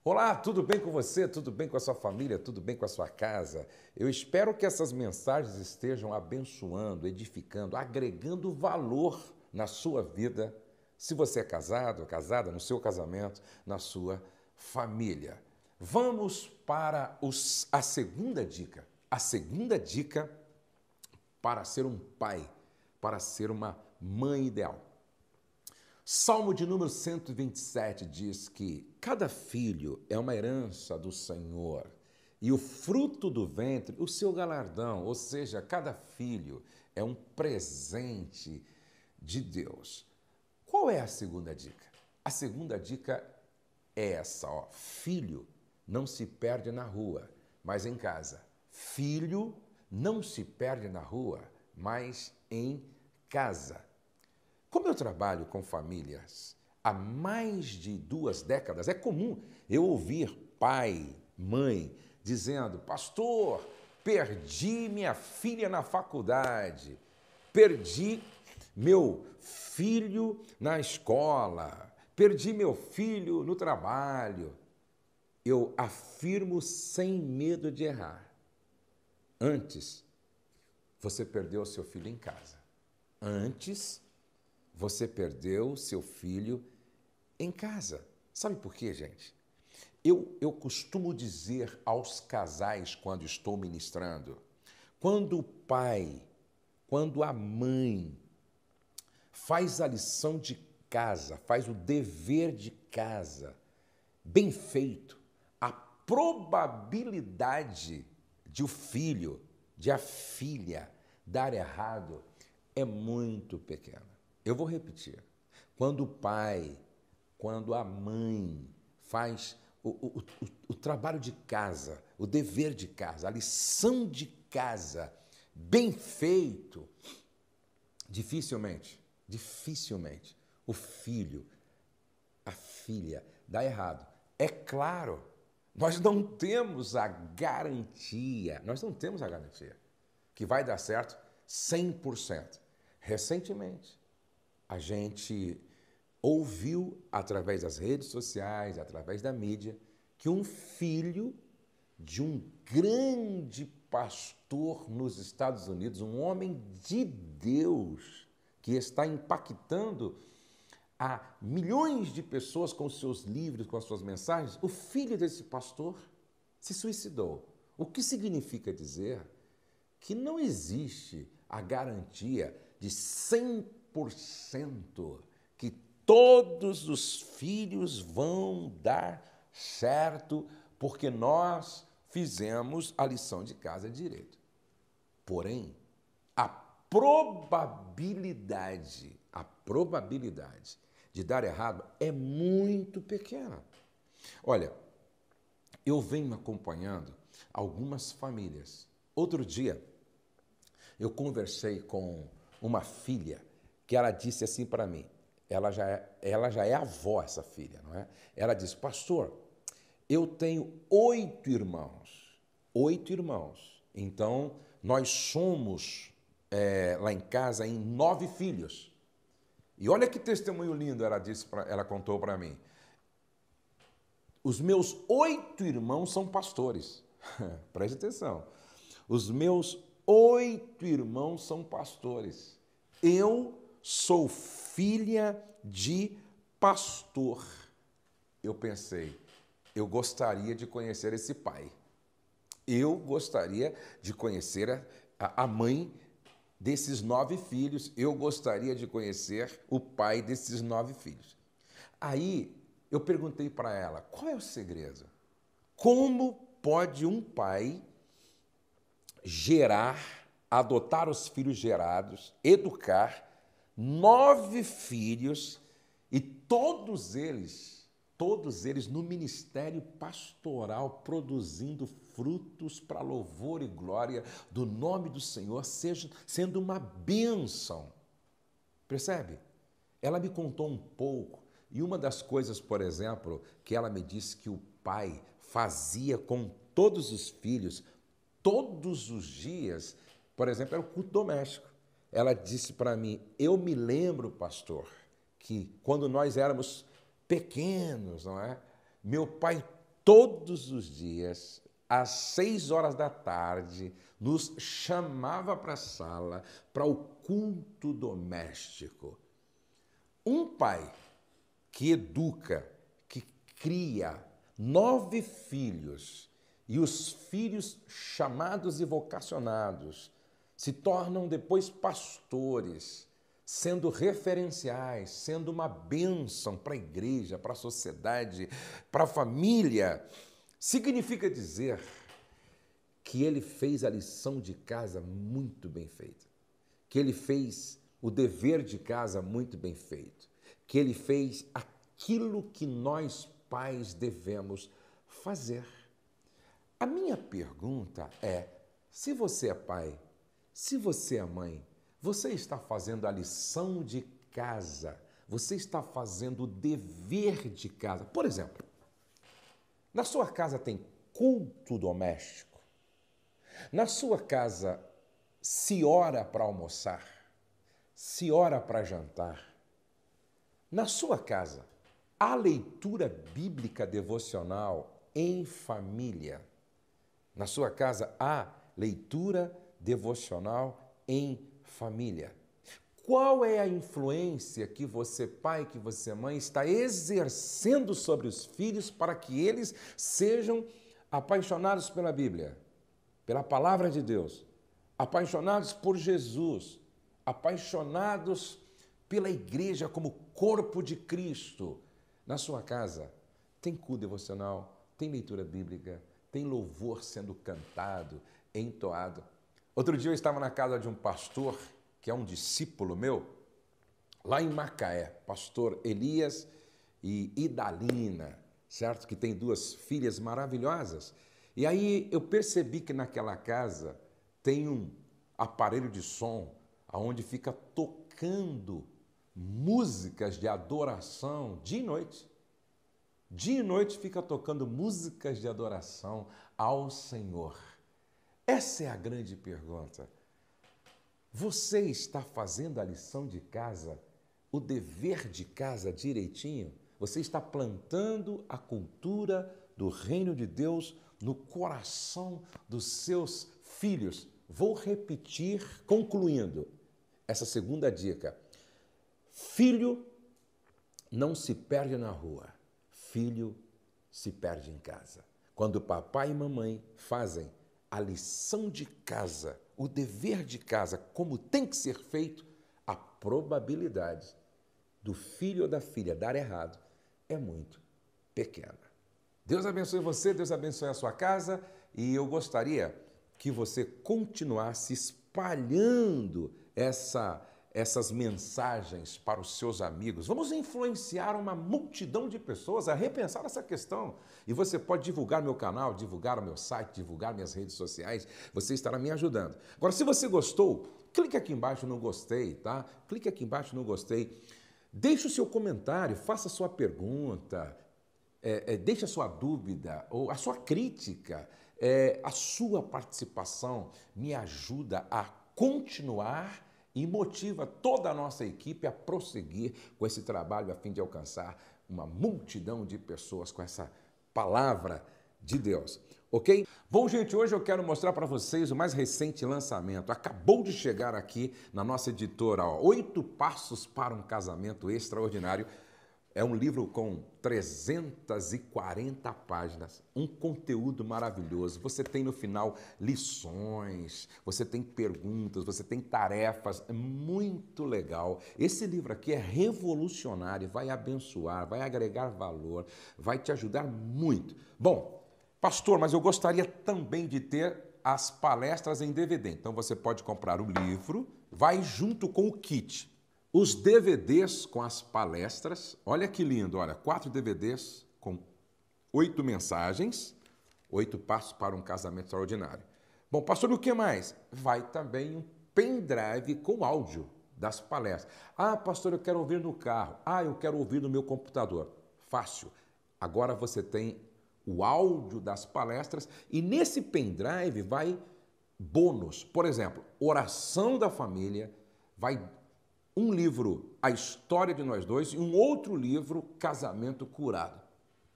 Olá, tudo bem com você? Tudo bem com a sua família? Tudo bem com a sua casa? Eu espero que essas mensagens estejam abençoando, edificando, agregando valor na sua vida, se você é casado ou casada, no seu casamento, na sua família. Vamos para a segunda dica. A segunda dica para ser um pai, para ser uma mãe ideal. Salmo de número 127 diz que cada filho é uma herança do Senhor e o fruto do ventre, o seu galardão, ou seja, cada filho é um presente de Deus. Qual é a segunda dica? A segunda dica é essa, ó. Filho não se perde na rua, mas em casa. Filho não se perde na rua, mas em casa. Como eu trabalho com famílias há mais de 2 décadas, é comum eu ouvir pai, mãe, dizendo: pastor, perdi minha filha na faculdade, perdi meu filho na escola, perdi meu filho no trabalho. Eu afirmo sem medo de errar. Antes, você perdeu seu filho em casa. Antes, você perdeu seu filho em casa. Sabe por quê, gente? Eu costumo dizer aos casais quando estou ministrando, quando o pai, quando a mãe faz a lição de casa, faz o dever de casa bem feito, a probabilidade de o filho, de a filha dar errado é muito pequena. Eu vou repetir. Quando o pai, quando a mãe faz o trabalho de casa, o dever de casa, a lição de casa bem feito, dificilmente o filho, a filha dá errado. É claro, nós não temos a garantia que vai dar certo 100%. Recentemente, a gente ouviu, através das redes sociais, através da mídia, que um filho de um grande pastor nos Estados Unidos, um homem de Deus, que está impactando a milhões de pessoas com os seus livros, com as suas mensagens, o filho desse pastor se suicidou. O que significa dizer que não existe a garantia de 100% que todos os filhos vão dar certo porque nós fizemos a lição de casa direito. Porém, a probabilidade de dar errado é muito pequena. Olha, eu venho acompanhando algumas famílias. Outro dia, eu conversei com uma filha que ela disse assim para mim, ela já é avó, essa filha, não é? Ela disse: pastor, eu tenho 8 irmãos, então nós somos lá em casa em 9 filhos. E olha que testemunho lindo ela contou para mim. Os meus 8 irmãos são pastores. Preste atenção. Os meus 8 irmãos são pastores. Eu sou filha de pastor. Eu pensei, eu gostaria de conhecer esse pai. Eu gostaria de conhecer a mãe desses 9 filhos. Eu gostaria de conhecer o pai desses 9 filhos. Aí eu perguntei para ela, qual é o segredo? Como pode um pai adotar os filhos gerados, educar 9 filhos e todos eles no ministério pastoral produzindo frutos para louvor e glória do nome do Senhor, sendo uma bênção. Percebe? Ela me contou um pouco e uma das coisas, por exemplo, que ela me disse que o pai fazia com todos os filhos, todos os dias, por exemplo, era o culto doméstico. Ela disse para mim, eu me lembro, pastor, que quando nós éramos pequenos, não é? Meu pai todos os dias, às 6 horas da tarde, nos chamava para a sala, para o culto doméstico. Um pai que educa, que cria 9 filhos, e os filhos chamados e vocacionados se tornam depois pastores, sendo referenciais, sendo uma bênção para a igreja, para a sociedade, para a família, significa dizer que ele fez a lição de casa muito bem feita, que ele fez o dever de casa muito bem feito, que ele fez aquilo que nós pais devemos fazer. A minha pergunta é: se você é pai, se você é mãe, você está fazendo a lição de casa, você está fazendo o dever de casa. Por exemplo, na sua casa tem culto doméstico? Na sua casa se ora para almoçar? Se ora para jantar? Na sua casa há leitura bíblica devocional em família? Na sua casa há leitura devocional em família? Qual é a influência que você, pai, que você, mãe, está exercendo sobre os filhos para que eles sejam apaixonados pela Bíblia, pela palavra de Deus, apaixonados por Jesus, apaixonados pela igreja como corpo de Cristo? Na sua casa tem culto devocional, tem leitura bíblica, tem louvor sendo cantado, entoado. Outro dia eu estava na casa de um pastor, que é um discípulo meu, lá em Macaé, pastor Elias e Idalina, certo? Que tem 2 filhas maravilhosas. E aí eu percebi que naquela casa tem um aparelho de som onde fica tocando músicas de adoração dia e noite. Dia e noite fica tocando músicas de adoração ao Senhor. Essa é a grande pergunta. Você está fazendo a lição de casa, o dever de casa direitinho? Você está plantando a cultura do reino de Deus no coração dos seus filhos? Vou repetir, concluindo, essa segunda dica. Filho não se perde na rua, filho se perde em casa. Quando papai e mamãe fazem a lição de casa, o dever de casa, como tem que ser feito, a probabilidade do filho ou da filha dar errado é muito pequena. Deus abençoe você, Deus abençoe a sua casa, e eu gostaria que você continuasse espalhando essas mensagens para os seus amigos. Vamos influenciar uma multidão de pessoas a repensar essa questão. E você pode divulgar meu canal, divulgar o meu site, divulgar minhas redes sociais. Você estará me ajudando. Agora, se você gostou, clique aqui embaixo no gostei, tá? Clique aqui embaixo no gostei. Deixe o seu comentário, faça a sua pergunta, deixe a sua dúvida ou a sua crítica. A sua participação me ajuda a continuar e motiva toda a nossa equipe a prosseguir com esse trabalho a fim de alcançar uma multidão de pessoas com essa palavra de Deus, ok? Bom, gente, hoje eu quero mostrar para vocês o mais recente lançamento. Acabou de chegar aqui na nossa editora, 8 Passos para um Casamento Extraordinário. É um livro com 340 páginas, um conteúdo maravilhoso. Você tem no final lições, você tem perguntas, você tem tarefas, é muito legal. Esse livro aqui é revolucionário, vai abençoar, vai agregar valor, vai te ajudar muito. Bom, pastor, mas eu gostaria também de ter as palestras em DVD. Então você pode comprar o livro, vai junto com o kit. Os DVDs com as palestras, olha que lindo, olha, 4 DVDs com 8 mensagens, 8 passos para um casamento extraordinário. Bom, pastor, o que mais? Vai também um pendrive com áudio das palestras. Ah, pastor, eu quero ouvir no carro. Ah, eu quero ouvir no meu computador. Fácil. Agora você tem o áudio das palestras e nesse pendrive vai bônus. Por exemplo, oração da família, vai um livro, A História de Nós Dois, e um outro livro, Casamento Curado.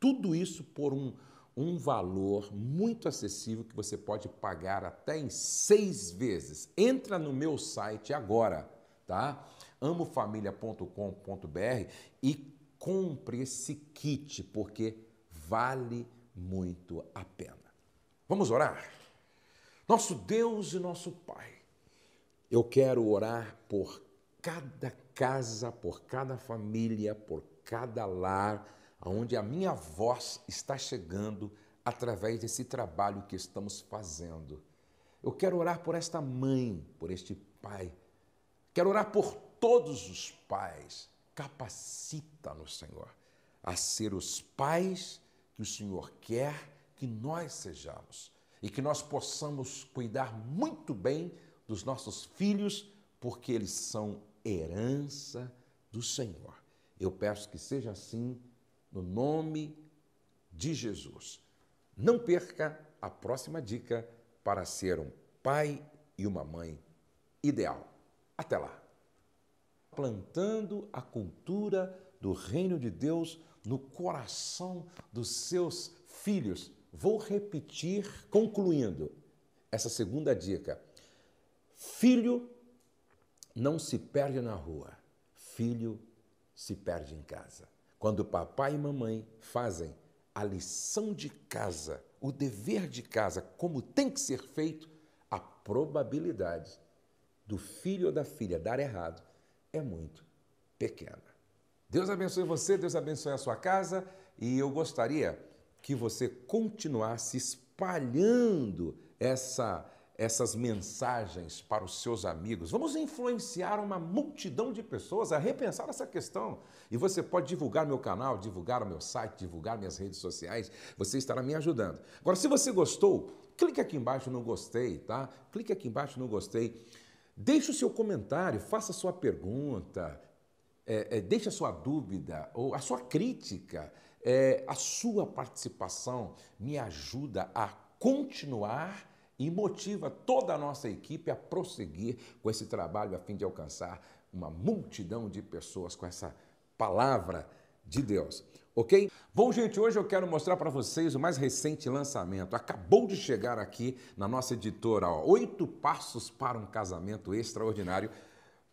Tudo isso por um valor muito acessível que você pode pagar até em 6 vezes. Entra no meu site agora, tá? amofamilia.com.br e compre esse kit, porque vale muito a pena. Vamos orar? Nosso Deus e nosso Pai, eu quero orar por cada casa, por cada família, por cada lar, onde a minha voz está chegando através desse trabalho que estamos fazendo. Eu quero orar por esta mãe, por este pai. Quero orar por todos os pais. Capacita-nos, Senhor, a ser os pais que o Senhor quer que nós sejamos e que nós possamos cuidar muito bem dos nossos filhos, porque eles são herança do Senhor. Eu peço que seja assim, no nome de Jesus. Não perca a próxima dica para ser um pai e uma mãe ideal. Até lá! Plantando a cultura do reino de Deus no coração dos seus filhos. Vou repetir, concluindo essa segunda dica. Filho não se perde na rua, filho se perde em casa. Quando papai e mamãe fazem a lição de casa, o dever de casa, como tem que ser feito, a probabilidade do filho ou da filha dar errado é muito pequena. Deus abençoe você, Deus abençoe a sua casa, e eu gostaria que você continuasse espalhando essas mensagens para os seus amigos. Vamos influenciar uma multidão de pessoas a repensar essa questão. E você pode divulgar meu canal, divulgar o meu site, divulgar minhas redes sociais. Você estará me ajudando. Agora, se você gostou, clique aqui embaixo no gostei, tá? Clique aqui embaixo no gostei. Deixe o seu comentário, faça a sua pergunta, deixe a sua dúvida ou a sua crítica. A sua participação me ajuda a continuar e motiva toda a nossa equipe a prosseguir com esse trabalho a fim de alcançar uma multidão de pessoas com essa palavra de Deus, ok? Bom, gente, hoje eu quero mostrar para vocês o mais recente lançamento. Acabou de chegar aqui na nossa editora, ó, 8 Passos para um Casamento Extraordinário.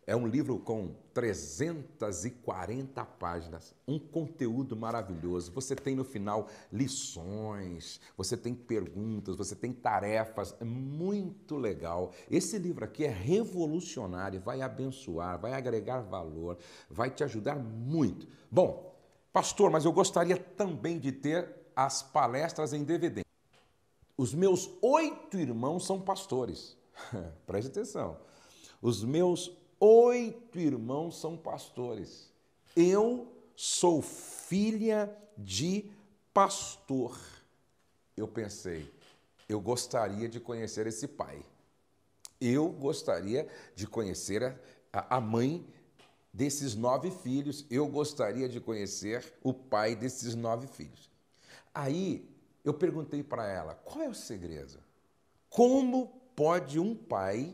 É um livro com 340 páginas, um conteúdo maravilhoso. Você tem no final lições, você tem perguntas, você tem tarefas, é muito legal. Esse livro aqui é revolucionário, vai abençoar, vai agregar valor, vai te ajudar muito. Bom, pastor, mas eu gostaria também de ter as palestras em DVD. Os meus 8 irmãos são pastores, preste atenção. Os meus 8 irmãos são pastores. Eu sou filha de pastor. Eu pensei, eu gostaria de conhecer esse pai. Eu gostaria de conhecer a mãe desses 9 filhos. Eu gostaria de conhecer o pai desses 9 filhos. Aí eu perguntei para ela, qual é o segredo? Como pode um pai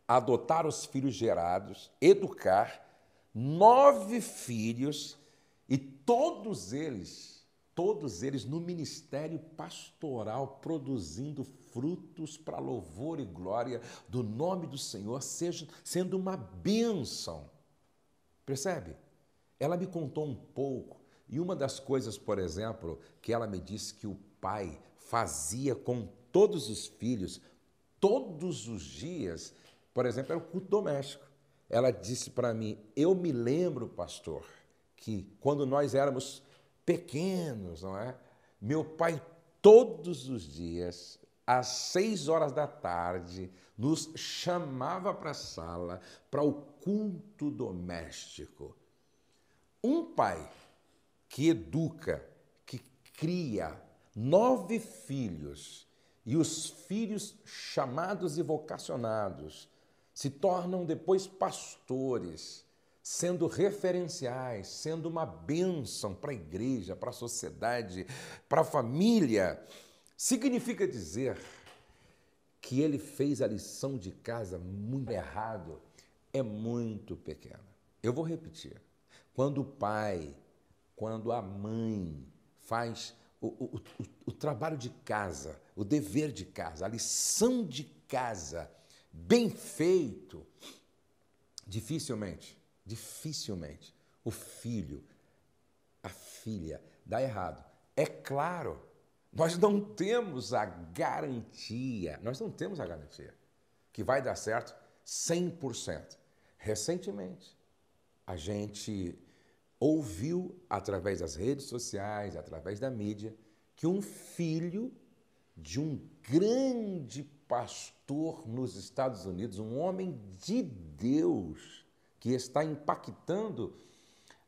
adotar os filhos gerados, educar 9 filhos e todos eles no ministério pastoral, produzindo frutos para louvor e glória do nome do Senhor, sendo uma bênção. Percebe? Ela me contou um pouco, e uma das coisas, por exemplo, que ela me disse que o pai fazia com todos os filhos, todos os dias, por exemplo, era o culto doméstico. Ela disse para mim, eu me lembro, pastor, que quando nós éramos pequenos, não é? Meu pai, todos os dias, às 6 horas da tarde, nos chamava para a sala, para o culto doméstico. Um pai que educa, que cria 9 filhos, e os filhos chamados e vocacionados se tornam depois pastores, sendo referenciais, sendo uma bênção para a igreja, para a sociedade, para a família. Significa dizer que ele fez a lição de casa muito errado, é muito pequena. Eu vou repetir. Quando o pai, quando a mãe faz o trabalho de casa, o dever de casa, a lição de casa bem feito, dificilmente o filho, a filha dá errado. É claro, nós não temos a garantia que vai dar certo 100%. Recentemente, a gente ouviu, através das redes sociais, através da mídia, que um filho de um grande pastor nos Estados Unidos, um homem de Deus, que está impactando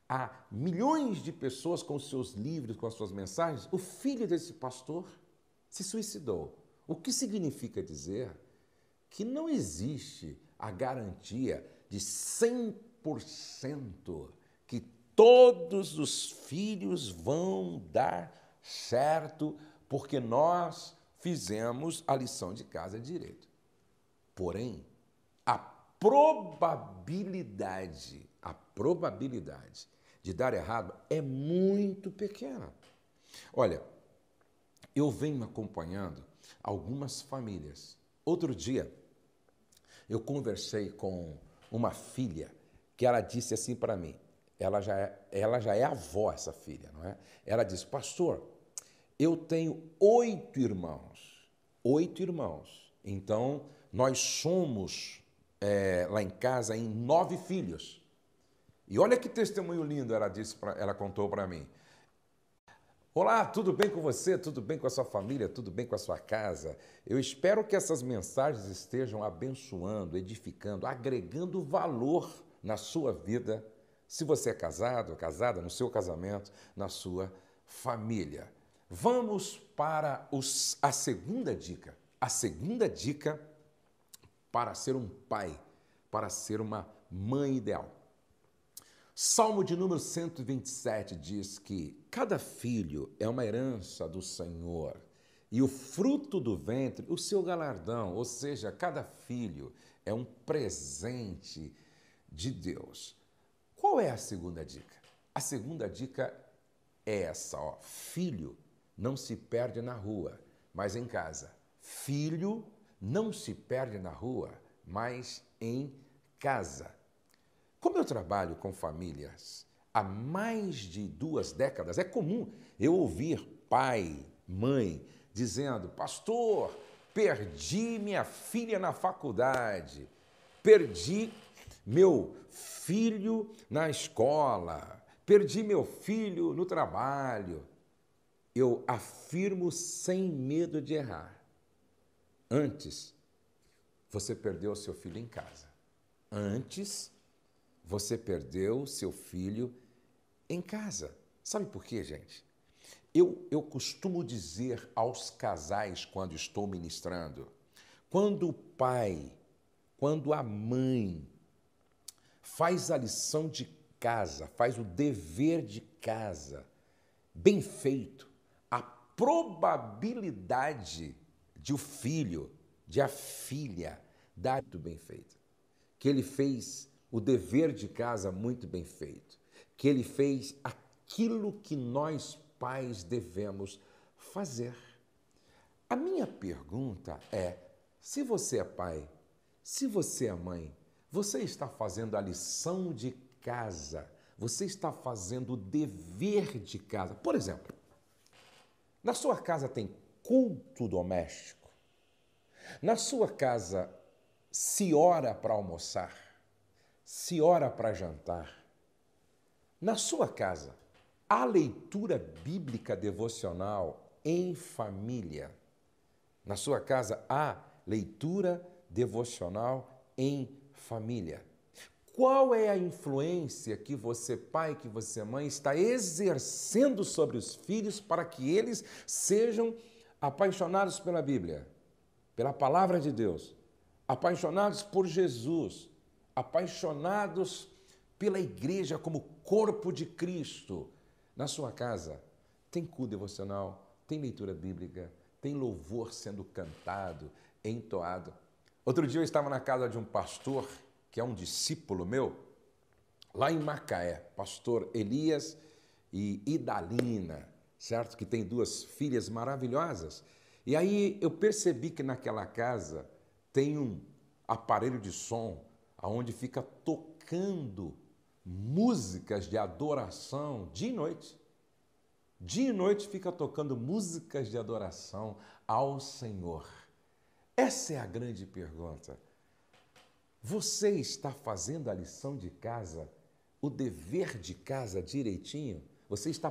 a milhões de pessoas com os seus livros, com as suas mensagens, o filho desse pastor se suicidou. O que significa dizer que não existe a garantia de 100% que todos os filhos vão dar certo porque nós fizemos a lição de casa direito. Porém, a probabilidade de dar errado é muito pequena. Olha, eu venho acompanhando algumas famílias. Outro dia, eu conversei com uma filha que ela disse assim para mim, ela já é avó, essa filha, não é? Ela disse, pastor, eu tenho 8 irmãos, então nós somos lá em casa em 9 filhos. E olha que testemunho lindo ela contou para mim. Olá, tudo bem com você? Tudo bem com a sua família? Tudo bem com a sua casa? Eu espero que essas mensagens estejam abençoando, edificando, agregando valor na sua vida, se você é casado ou casada, no seu casamento, na sua família. Vamos para a segunda dica. A segunda dica para ser um pai, para ser uma mãe ideal. Salmo de número 127 diz que cada filho é uma herança do Senhor e o fruto do ventre, o seu galardão, ou seja, cada filho é um presente de Deus. Qual é a segunda dica? A segunda dica é essa, ó, filho não se perde na rua, mas em casa. Filho não se perde na rua, mas em casa. Como eu trabalho com famílias há mais de 2 décadas, é comum eu ouvir pai, mãe, dizendo, pastor, perdi minha filha na faculdade, perdi meu filho na escola, perdi meu filho no trabalho. Eu afirmo sem medo de errar. Antes, você perdeu seu filho em casa. Antes, você perdeu seu filho em casa. Sabe por quê, gente? Eu costumo dizer aos casais quando estou ministrando, quando o pai, quando a mãe faz a lição de casa, faz o dever de casa bem feito, a probabilidade de o filho, de a filha dar muito bem feito, que ele fez o dever de casa muito bem feito, que ele fez aquilo que nós pais devemos fazer. A minha pergunta é, se você é pai, se você é mãe, você está fazendo a lição de casa, você está fazendo o dever de casa. Por exemplo, na sua casa tem culto doméstico? Na sua casa se ora para almoçar? Se ora para jantar? Na sua casa, há leitura bíblica devocional em família? Na sua casa, há leitura devocional em família? Qual é a influência que você, pai, que você, mãe, está exercendo sobre os filhos para que eles sejam apaixonados pela Bíblia, pela palavra de Deus, apaixonados por Jesus, apaixonados pela igreja como corpo de Cristo? Na sua casa, tem culto devocional, tem leitura bíblica, tem louvor sendo cantado, entoado. Outro dia eu estava na casa de um pastor, que é um discípulo meu, lá em Macaé, pastor Elias e Idalina. certo? Que tem duas filhas maravilhosas. E aí eu percebi que naquela casa tem um aparelho de som onde fica tocando músicas de adoração dia e noite. Dia e noite fica tocando músicas de adoração ao Senhor. Essa é a grande pergunta. Você está fazendo a lição de casa, o dever de casa direitinho? Você está